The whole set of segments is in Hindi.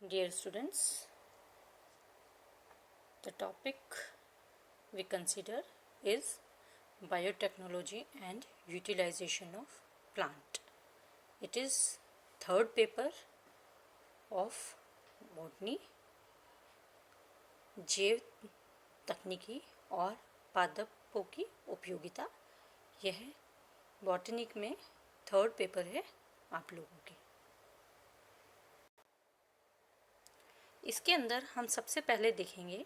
Dear students, the topic we consider is biotechnology and utilization of plant. It is third paper of botany, जैव तकनीकी और पादपों की उपयोगिता। यह बॉटनिक में थर्ड पेपर है आप लोगों के। इसके अंदर हम सबसे पहले देखेंगे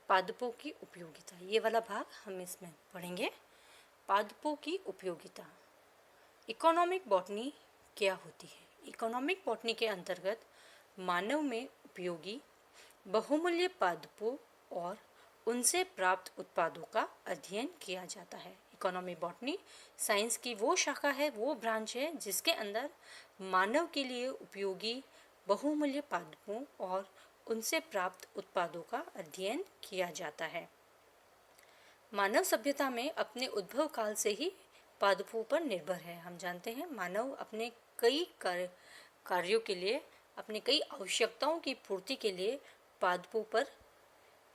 पादपों की उपयोगिता। ये वाला भाग हम इसमें पढ़ेंगे। पादपों की उपयोगिता। इकोनॉमिक बॉटनी क्या होती है? इकोनॉमिक बॉटनी के अंतर्गत मानव में उपयोगी बहुमूल्य पादपों और उनसे प्राप्त उत्पादों का अध्ययन किया जाता है। इकोनॉमिक बॉटनी साइंस की वो शाखा है, वो ब्रांच है जिसके अंदर मानव के लिए उपयोगी बहुमूल्य पादपों और उनसे प्राप्त उत्पादों का अध्ययन किया जाता है। मानव सभ्यता में अपने उद्भव काल से ही पादपों पर निर्भर है। हम जानते हैं मानव अपने कई कार्यों के लिए, अपने कई आवश्यकताओं की पूर्ति के लिए पादपों पर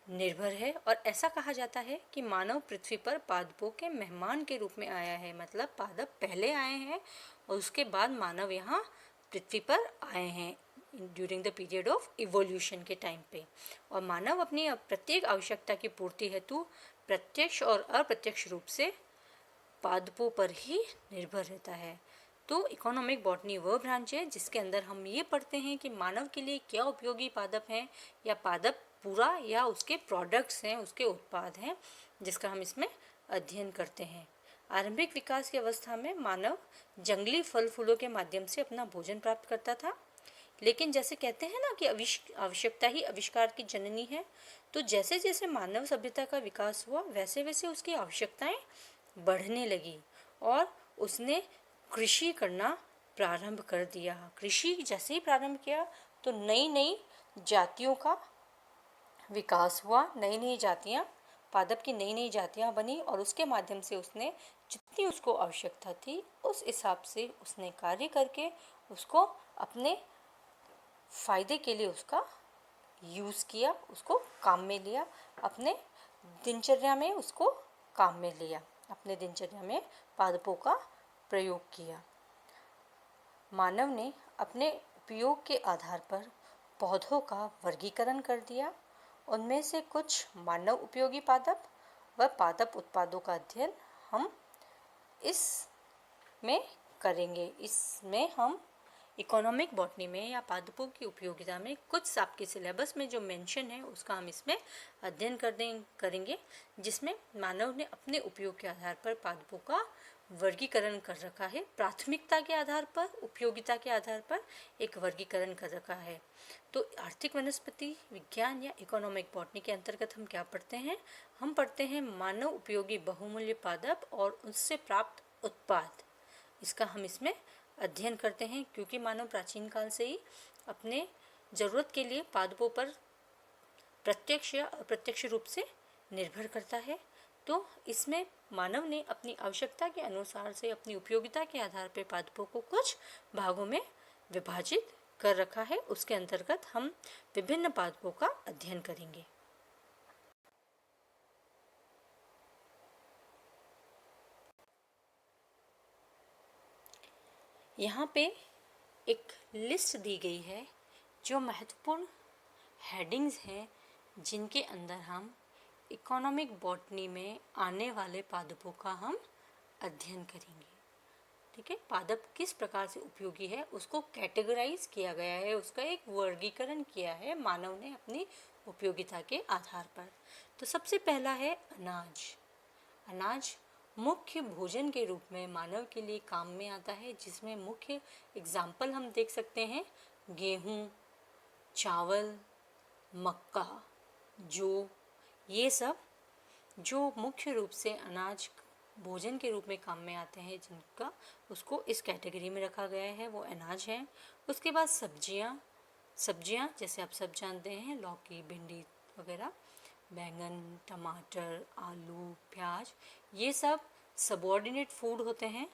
निर्भर है। और ऐसा कहा जाता है कि मानव पृथ्वी पर पादपों के मेहमान के रूप में आया है। मतलब पादप पहले आए हैं और उसके बाद मानव यहाँ पृथ्वी पर आए हैं during the period of evolution के टाइम पे। और मानव अपनी प्रत्येक आवश्यकता की पूर्ति हेतु प्रत्यक्ष और अप्रत्यक्ष रूप से पादपों पर ही निर्भर रहता है। तो इकोनॉमिक बॉटनी वह ब्रांच है जिसके अंदर हम ये पढ़ते हैं कि मानव के लिए क्या उपयोगी पादप हैं, या पादप पूरा या उसके प्रोडक्ट्स हैं, उसके उत्पाद हैं, जिसका हम इसमें अध्ययन करते हैं। आरंभिक विकास की अवस्था में मानव जंगली फल फूलों के माध्यम से अपना भोजन प्राप्त करता था। लेकिन जैसे कहते हैं ना कि आवश्यकता ही आविष्कार की जननी है, तो जैसे जैसे मानव सभ्यता का विकास हुआ वैसे वैसे उसकी आवश्यकताएं बढ़ने लगी और उसने कृषि करना प्रारंभ कर दिया। कृषि जैसे ही प्रारंभ किया तो नई नई जातियों का विकास हुआ, नई नई जातियाँ, पादप की नई नई जातियाँ बनी और उसके माध्यम से उसने जितनी उसको आवश्यकता थी उस हिसाब से उसने कार्य करके उसको अपने फ़ायदे के लिए उसका यूज़ किया, उसको काम में लिया, अपने दिनचर्या में उसको काम में लिया, अपने दिनचर्या में पादपों का प्रयोग किया। मानव ने अपने उपयोग के आधार पर पौधों का वर्गीकरण कर दिया। उनमें से कुछ मानव उपयोगी पादप व पादप उत्पादों का अध्ययन हम इसमें करेंगे। इसमें हम इकोनॉमिक बॉटनी में या पादपों की उपयोगिता में कुछ आपके सिलेबस में जो मेंशन है उसका हम इसमें अध्ययन करेंगे, जिसमें मानव ने अपने उपयोग के आधार पर पादपों का वर्गीकरण कर रखा है। प्राथमिकता के आधार पर, उपयोगिता के आधार पर एक वर्गीकरण कर रखा है। तो आर्थिक वनस्पति विज्ञान या इकोनॉमिक बॉटनी के अंतर्गत हम क्या पढ़ते हैं? हम पढ़ते हैं मानव उपयोगी बहुमूल्य पादप और उससे प्राप्त उत्पाद। इसका हम इसमें अध्ययन करते हैं, क्योंकि मानव प्राचीन काल से ही अपने ज़रूरत के लिए पादपों पर प्रत्यक्ष या अप्रत्यक्ष रूप से निर्भर करता है। तो इसमें मानव ने अपनी आवश्यकता के अनुसार से अपनी उपयोगिता के आधार पर पादपों को कुछ भागों में विभाजित कर रखा है। उसके अंतर्गत हम विभिन्न पादपों का अध्ययन करेंगे। यहाँ पे एक लिस्ट दी गई है जो महत्वपूर्ण हेडिंग्स हैं जिनके अंदर हम इकोनॉमिक बॉटनी में आने वाले पादपों का हम अध्ययन करेंगे। ठीक है, पादप किस प्रकार से उपयोगी है उसको कैटेगराइज किया गया है, उसका एक वर्गीकरण किया है मानव ने अपनी उपयोगिता के आधार पर। तो सबसे पहला है अनाज। अनाज मुख्य भोजन के रूप में मानव के लिए काम में आता है, जिसमें मुख्य एग्जाम्पल हम देख सकते हैं गेहूँ, चावल, मक्का, जौ। ये सब जो मुख्य रूप से अनाज भोजन के रूप में काम में आते हैं, जिनका उसको इस कैटेगरी में रखा गया है, वो अनाज हैं। उसके बाद सब्जियां जैसे आप सब जानते हैं लौकी, भिंडी वगैरह, बैंगन, टमाटर, आलू, प्याज, ये सब सबऑर्डिनेट फूड होते हैं।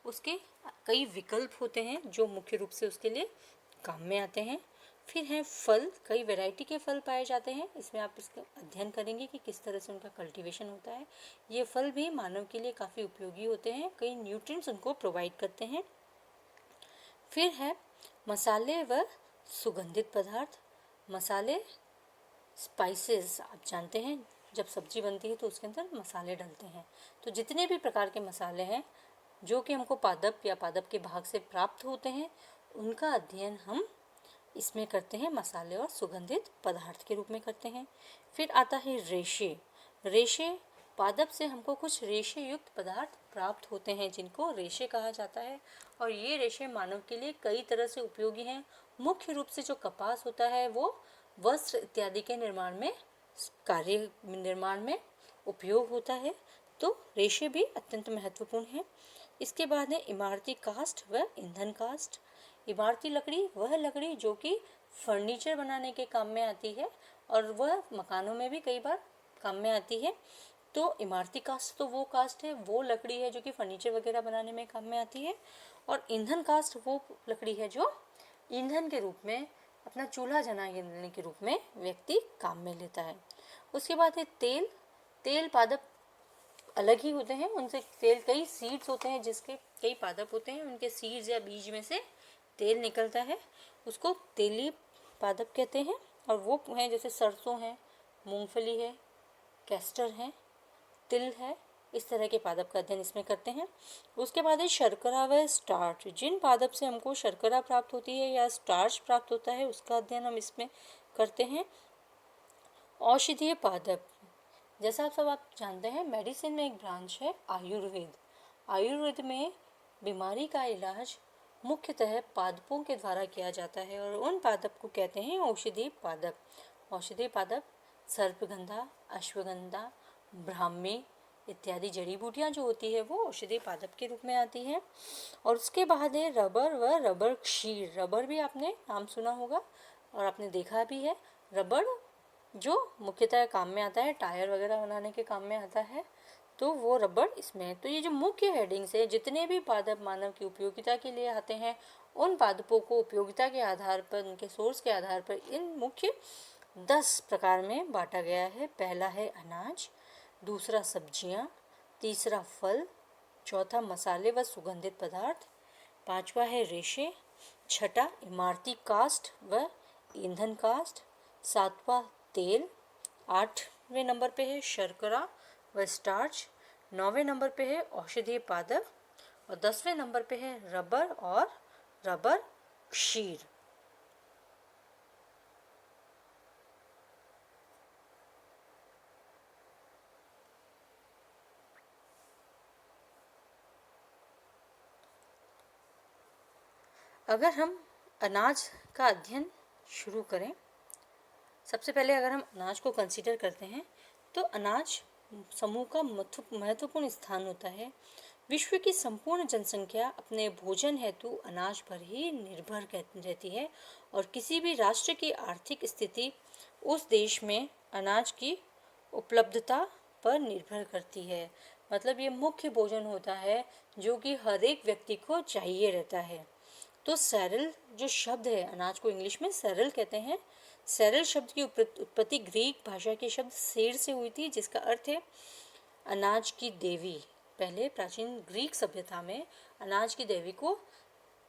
उसके कई विकल्प होते हैं जो मुख्य रूप से उसके लिए काम में आते हैं। फिर है फल, कई वैरायटी के फल पाए जाते हैं। इसमें आप इसका अध्ययन करेंगे कि किस तरह से उनका कल्टीवेशन होता है। ये फल भी मानव के लिए काफ़ी उपयोगी होते हैं, कई न्यूट्रिएंट्स उनको प्रोवाइड करते हैं। फिर है मसाले व सुगंधित पदार्थ। मसाले, स्पाइसेस, आप जानते हैं जब सब्जी बनती है तो उसके अंदर मसाले डलते हैं। तो जितने भी प्रकार के मसाले हैं जो कि हमको पादप या पादप के भाग से प्राप्त होते हैं, उनका अध्ययन हम इसमें करते हैं, मसाले और सुगंधित पदार्थ के रूप में करते हैं। फिर आता है रेशे। रेशे, पादप से हमको कुछ रेशे युक्त पदार्थ प्राप्त होते हैं जिनको रेशे कहा जाता है, और ये रेशे मानव के लिए कई तरह से उपयोगी हैं। मुख्य रूप से जो कपास होता है वो वस्त्र इत्यादि के निर्माण में उपयोग होता है, तो रेशे भी अत्यंत महत्वपूर्ण है। इसके बाद है इमारती काष्ठ व ईंधन काष्ठ। इमारती लकड़ी वह लकड़ी जो कि फर्नीचर बनाने के काम में आती है और वह मकानों में भी कई बार काम में आती है। तो इमारती काष्ठ तो वो काष्ठ है, वो लकड़ी है जो कि फर्नीचर वगैरह बनाने में काम में आती है, और ईंधन काष्ठ वो लकड़ी है जो ईंधन के रूप में, अपना चूल्हा जलाने के रूप में व्यक्ति काम में लेता है। उसके बाद है तेल। तेल पादप अलग ही होते हैं, उनसे तेल, कई सीड्स होते हैं जिसके कई पादप होते हैं, उनके सीड्स या बीज में से तेल निकलता है, उसको तेली पादप कहते हैं। और वो हैं जैसे सरसों है, मूंगफली है, कैस्टर है, तिल है, इस तरह के पादप का अध्ययन इसमें करते हैं। उसके बाद है शर्करा व स्टार्च। जिन पादप से हमको शर्करा प्राप्त होती है या स्टार्च प्राप्त होता है उसका अध्ययन हम इसमें करते हैं। औषधीय पादप, जैसा आप जानते हैं मेडिसिन में एक ब्रांच है आयुर्वेद। आयुर्वेद में बीमारी का इलाज मुख्यतः पादपों के द्वारा किया जाता है और उन पादप को कहते हैं औषधीय पादप। औषधीय पादप सर्पगंधा, अश्वगंधा, ब्राह्मी इत्यादि जड़ी बूटियाँ जो होती है वो औषधीय पादप के रूप में आती हैं। और उसके बाद है रबर व रबर क्षीर। रबर भी आपने नाम सुना होगा और आपने देखा भी है। रबर जो मुख्यतः काम में आता है, टायर वगैरह बनाने के काम में आता है, तो वो रबर इसमें है। तो ये जो मुख्य हेडिंग्स है, जितने भी पादप मानव की उपयोगिता के लिए आते हैं, उन पादपों को उपयोगिता के आधार पर, उनके सोर्स के आधार पर इन मुख्य 10 प्रकार में बांटा गया है। पहला है अनाज, दूसरा सब्जियां, तीसरा फल, चौथा मसाले व सुगंधित पदार्थ, पांचवा है रेशे, छठा इमारती काष्ठ व ईंधन काष्ठ, सातवां तेल, 8वें नंबर पे है शर्करा व स्टार्च, 9वें नंबर पे है औषधीय पादप और 10वें नंबर पे है रबर और रबर क्षीर। अगर हम अनाज का अध्ययन शुरू करें, सबसे पहले अगर हम अनाज को कंसीडर करते हैं तो अनाज समूह का महत्वपूर्ण स्थान होता है। विश्व की संपूर्ण जनसंख्या अपने भोजन हेतु अनाज पर ही निर्भर रहती है और किसी भी राष्ट्र की आर्थिक स्थिति उस देश में अनाज की उपलब्धता पर निर्भर करती है। मतलब ये मुख्य भोजन होता है जो कि हर एक व्यक्ति को चाहिए रहता है। तो सेरेल जो शब्द है, अनाज को इंग्लिश में सेरेल कहते हैं। सेरेल शब्द की उत्पत्ति ग्रीक भाषा के शब्द सेर से हुई थी, जिसका अर्थ है अनाज की देवी। पहले प्राचीन ग्रीक सभ्यता में अनाज की देवी को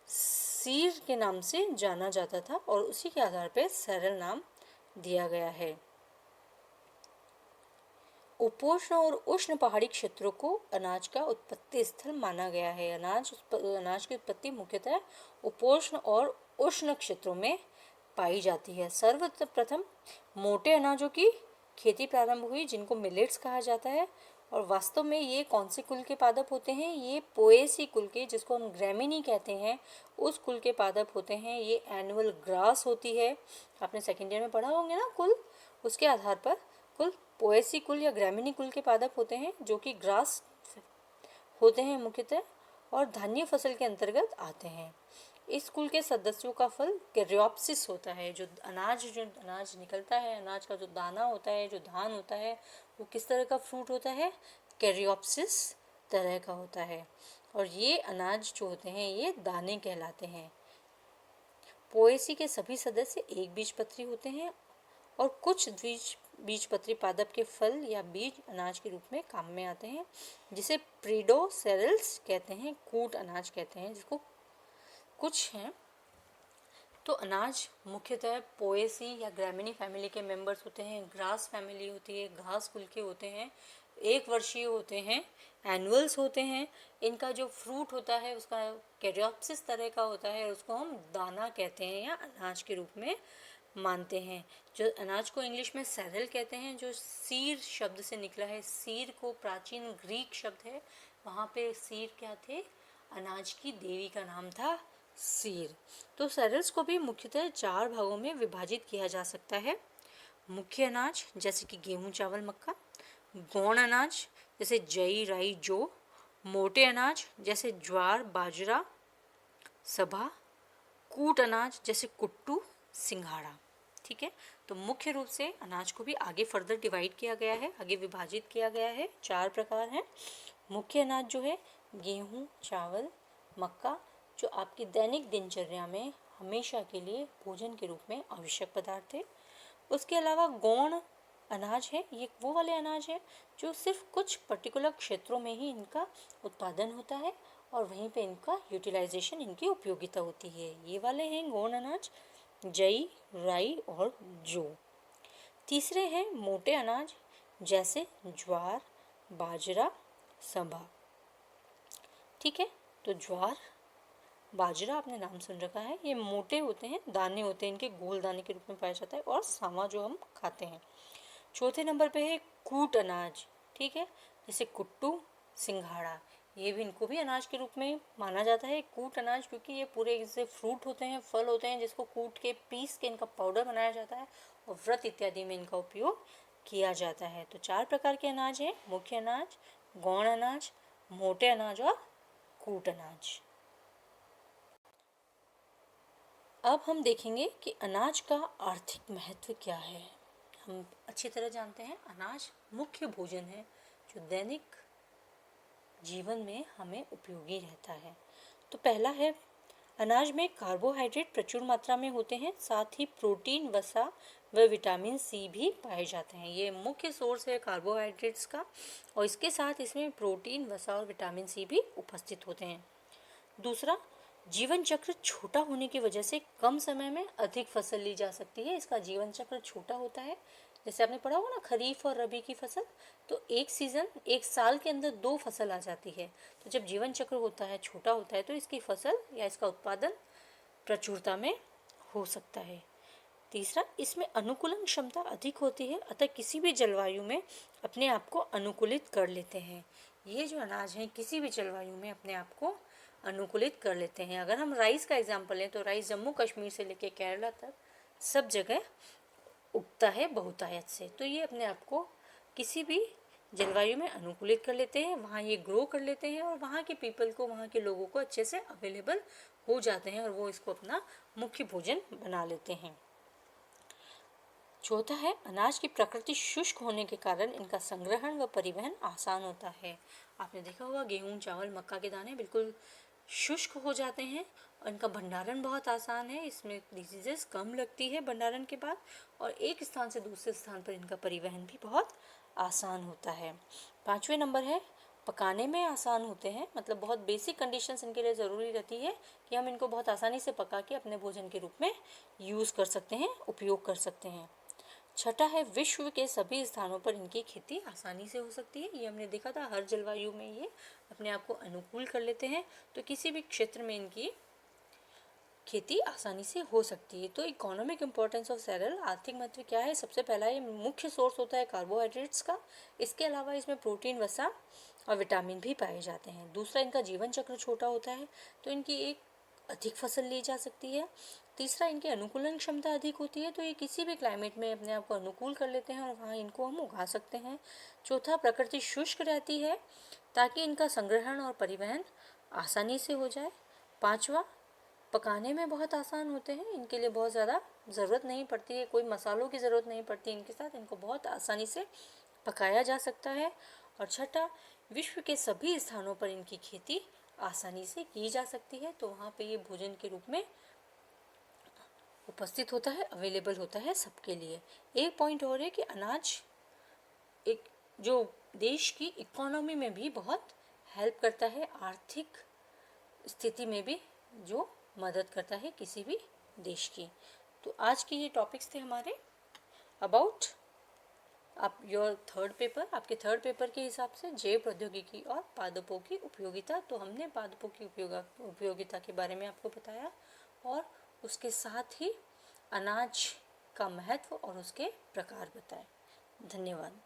सीर के नाम से जाना जाता था और उसी के आधार पर सेरेल नाम दिया गया है। उपोष्ण और उष्ण पहाड़ी क्षेत्रों को अनाज का उत्पत्ति स्थल माना गया है। अनाज की उत्पत्ति मुख्यतः उपोष्ण और उष्ण क्षेत्रों में पाई जाती है। सर्वप्रथम मोटे अनाजों की खेती प्रारंभ हुई जिनको मिलेट्स कहा जाता है, और वास्तव में ये कौन से कुल के पादप होते हैं? ये पोएसी कुल के, जिसको हम ग्रैमिनी कहते हैं, उस कुल के पादप होते हैं। ये एनुअल ग्रास होती है, आपने सेकेंड ईयर में पढ़ा होंगे ना कुल, उसके आधार पर कुल पोएसी कुल या ग्रैमिनी कुल के पादप होते हैं जो कि ग्रास होते हैं मुख्यतः और धान्य फसल के अंतर्गत आते हैं। इस कुल के सदस्यों का फल कैरियोप्सिस होता है। जो अनाज निकलता है, अनाज का जो दाना होता है, जो धान होता है, वो किस तरह का फ्रूट होता है? कैरियोप्सिस तरह का होता है। और ये अनाज जो होते हैं ये दाने कहलाते हैं। पोएसी के सभी सदस्य एक बीजपत्री होते हैं और कुछ बीजपत्री पादप के फल या बीज अनाज के रूप में काम में आते हैं, जिसे प्रीडोसेरल्स कहते हैं, कूट अनाज कहते हैं जिसको कुछ हैं। तो अनाज मुख्यतः पोएसी या ग्रामिनी फैमिली के मेंबर्स होते हैं, ग्रास फैमिली होती है, घास कुल के होते हैं, एक वर्षीय होते हैं, एनुअल्स होते हैं। इनका जो फ्रूट होता है उसका कैरियोप्सिस तरह का होता है, उसको हम दाना कहते हैं या अनाज के रूप में मानते हैं। जो अनाज को इंग्लिश में सेरेल कहते हैं, जो सीर शब्द से निकला है। सीर को प्राचीन ग्रीक शब्द है, वहाँ पे सीर क्या थे, अनाज की देवी का नाम था सीर। तो सेरेल्स को भी मुख्यतः 4 भागों में विभाजित किया जा सकता है। मुख्य अनाज जैसे कि गेहूं, चावल, मक्का। गौण अनाज जैसे जई, राई, जौ। मोटे अनाज जैसे ज्वार, बाजरा, सभा। कूट अनाज जैसे कुट्टू, सिंघाड़ा। ठीक है, तो मुख्य रूप से अनाज को भी आगे फर्दर डिवाइड किया गया है, आगे विभाजित किया गया है। 4 प्रकार हैं। मुख्य अनाज जो है गेहूं, चावल, मक्का, जो आपकी दैनिक दिनचर्या में हमेशा के लिए भोजन के रूप में आवश्यक पदार्थ है। उसके अलावा गौण अनाज है, ये वो वाले अनाज है जो सिर्फ कुछ पर्टिकुलर क्षेत्रों में ही इनका उत्पादन होता है और वहीं पे इनका यूटिलाइजेशन, इनकी उपयोगिता होती है। ये वाले हैं गौण अनाज, जई, राई और जौ। तीसरे हैं मोटे अनाज जैसे ज्वार, बाजरा, सभा। ठीक है, तो ज्वार, बाजरा आपने नाम सुन रखा है, ये मोटे होते हैं, दाने होते हैं, इनके गोल दाने के रूप में पाया जाता है, और सामा जो हम खाते हैं। चौथे नंबर पे है कूट अनाज। ठीक है, जैसे कुट्टू, सिंघाड़ा, ये भी इनको भी अनाज के रूप में माना जाता है, कूट अनाज, क्योंकि ये पूरे जैसे फ्रूट होते हैं, फल होते हैं, जिसको कूट के पीस के इनका पाउडर बनाया जाता है और व्रत इत्यादि में इनका उपयोग किया जाता है। तो 4 प्रकार के अनाज हैं, मुख्य अनाज, गौण अनाज, मोटे अनाज और कूट अनाज। अब हम देखेंगे कि अनाज का आर्थिक महत्व क्या है। हम अच्छी तरह जानते हैं अनाज मुख्य भोजन है जो दैनिक जीवन में हमें उपयोगी रहता है। तो पहला है, अनाज में कार्बोहाइड्रेट प्रचुर मात्रा में होते हैं, साथ ही प्रोटीन, वसा व विटामिन सी भी पाए जाते हैं। ये मुख्य सोर्स है कार्बोहाइड्रेट्स का, और इसके साथ इसमें प्रोटीन, वसा और विटामिन सी भी उपस्थित होते हैं। दूसरा, जीवन चक्र छोटा होने की वजह से कम समय में अधिक फसल ली जा सकती है। इसका जीवन चक्र छोटा होता है, जैसे आपने पढ़ा होगा ना, खरीफ और रबी की फसल, तो एक साल के अंदर 2 फसल आ जाती है। तो जब जीवन चक्र होता है, छोटा होता है, तो इसकी फसल या इसका उत्पादन प्रचुरता में हो सकता है। तीसरा, इसमें अनुकूलन क्षमता अधिक होती है, अतः किसी भी जलवायु में अपने आप को अनुकूलित कर लेते हैं। ये जो अनाज हैं किसी भी जलवायु में अपने आप को अनुकूलित कर लेते हैं। अगर हम राइस का एग्जाम्पल लें तो राइस जम्मू कश्मीर से लेकर केरला तक सब जगह उगता है बहुतायत से। तो ये अपने आप को किसी भी जलवायु में अनुकूलित कर लेते हैं, वहाँ ये ग्रो कर लेते हैं और वहाँ के पीपल को, वहाँ के लोगों को अच्छे से अवेलेबल हो जाते हैं और वो इसको अपना मुख्य भोजन बना लेते हैं। चौथा है, अनाज की प्रकृति शुष्क होने के कारण इनका संग्रहण व परिवहन आसान होता है। आपने देखा होगा गेहूं, चावल, मक्का के दाने बिल्कुल शुष्क हो जाते हैं और इनका भंडारण बहुत आसान है, इसमें डिजीजेस कम लगती है भंडारण के बाद, और एक स्थान से दूसरे स्थान पर इनका परिवहन भी बहुत आसान होता है। 5वें नंबर है, पकाने में आसान होते हैं, मतलब बहुत बेसिक कंडीशंस इनके लिए ज़रूरी रहती है कि हम इनको बहुत आसानी से पका के अपने भोजन के रूप में यूज़ कर सकते हैं, उपयोग कर सकते हैं। छठा है, विश्व के सभी स्थानों पर इनकी खेती आसानी से हो सकती है। ये हमने देखा था, हर जलवायु में ये अपने आप को अनुकूल कर लेते हैं, तो किसी भी क्षेत्र में इनकी खेती आसानी से हो सकती है। तो इकोनॉमिक इम्पोर्टेंस ऑफ सेरेल, आर्थिक महत्व क्या है? सबसे पहला, ये मुख्य सोर्स होता है कार्बोहाइड्रेट्स का, इसके अलावा इसमें प्रोटीन, वसा और विटामिन भी पाए जाते हैं। दूसरा, इनका जीवन चक्र छोटा होता है, तो इनकी एक अधिक फसल ली जा सकती है। तीसरा, इनकी अनुकूलन क्षमता अधिक होती है, तो ये किसी भी क्लाइमेट में अपने आप को अनुकूल कर लेते हैं और वहाँ इनको हम उगा सकते हैं। चौथा, प्रकृति शुष्क रहती है ताकि इनका संग्रहण और परिवहन आसानी से हो जाए। पाँचवा, पकाने में बहुत आसान होते हैं, इनके लिए बहुत ज़्यादा ज़रूरत नहीं पड़ती है, कोई मसालों की ज़रूरत नहीं पड़ती इनके साथ, इनको बहुत आसानी से पकाया जा सकता है। और छठा, विश्व के सभी स्थानों पर इनकी खेती आसानी से की जा सकती है, तो वहाँ पे ये भोजन के रूप में उपस्थित होता है, अवेलेबल होता है सबके लिए। एक पॉइंट और है कि अनाज एक जो देश की इकोनॉमी में भी बहुत हेल्प करता है, आर्थिक स्थिति में भी जो मदद करता है किसी भी देश की। तो आज के ये टॉपिक्स थे हमारे अबाउट आप योर थर्ड पेपर, आपके थर्ड पेपर के हिसाब से जैव प्रौद्योगिकी और पादपों की उपयोगिता। तो हमने पादपों की उपयोगिता के बारे में आपको बताया और उसके साथ ही अनाज का महत्व और उसके प्रकार बताए। धन्यवाद।